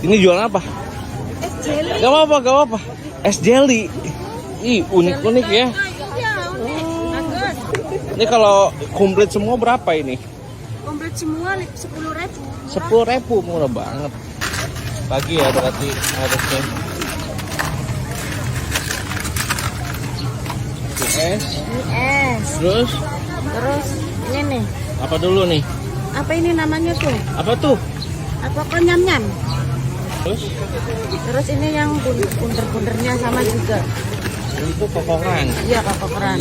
Ini jualan apa? Es jelly. Gak apa-apa, gak apa-apa. Es jelly. Ih, unik-unik ya. Iya, unik. Bagus. Ini kalau komplit semua berapa ini? Komplit semua 10.000. 10.000, murah banget. Pagi ya berarti harusnya. Es. Ini es. Terus Terus ini nih. apa dulu nih? Apa ini namanya tuh? Apa tuh? Apa kok nyam-nyam? Terus Terus ini yang bunder-bundernya sama juga. itu kokokan. Iya, kokoran.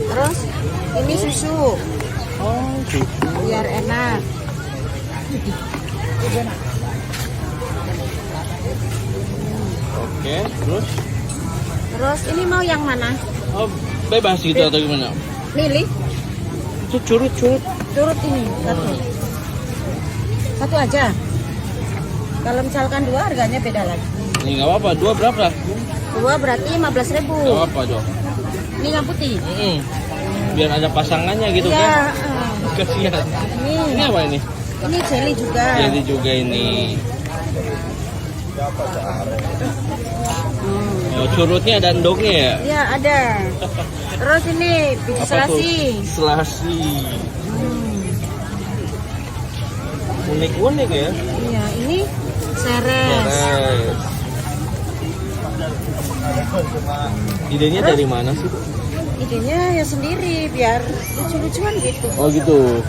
Terus ini susu Oh, gitu. biar enak. Oke, terus Terus ini mau yang mana? oh, bebas gitu atau gimana? Milih. Itu curut-curut. Curut ini satu. Satu aja. Kalau misalkan dua harganya beda lagi. Ini nggak apa-apa, dua berapa? Dua berarti 15.000. Nggak apa-apa dong. Ini yang putih. Biar ada pasangannya gitu Iya. kan? Kasihan. Ini Ini apa ini? ini jelly juga. Jadi juga ini. Oh, curutnya ada endongnya ya? Iya ada. Terus ini biji selasi. Selasi. Unik-unik ya? Iya ini seres. Beres. Idenya dari mana sih? Idenya ya sendiri biar lucu-lucuan gitu. Oh gitu.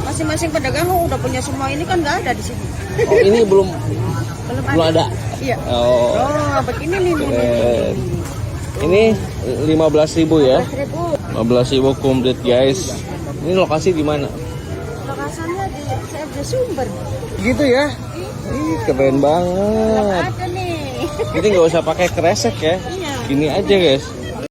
Masing-masing pedagang udah punya semua, ini kan nggak ada di sini. Oh, ini belum Belum ada. Iya. Oh, Oh, begini nih. keren. Ini 15.000 ya? 15.000. 15.000 komplit guys. Ini lokasi di mana? Lokasinya di CFD Sumber. Gitu ya? Ih, keren Belum banget. ada nih. Ini nggak usah pakai kresek ya. Iya. Gini aja guys.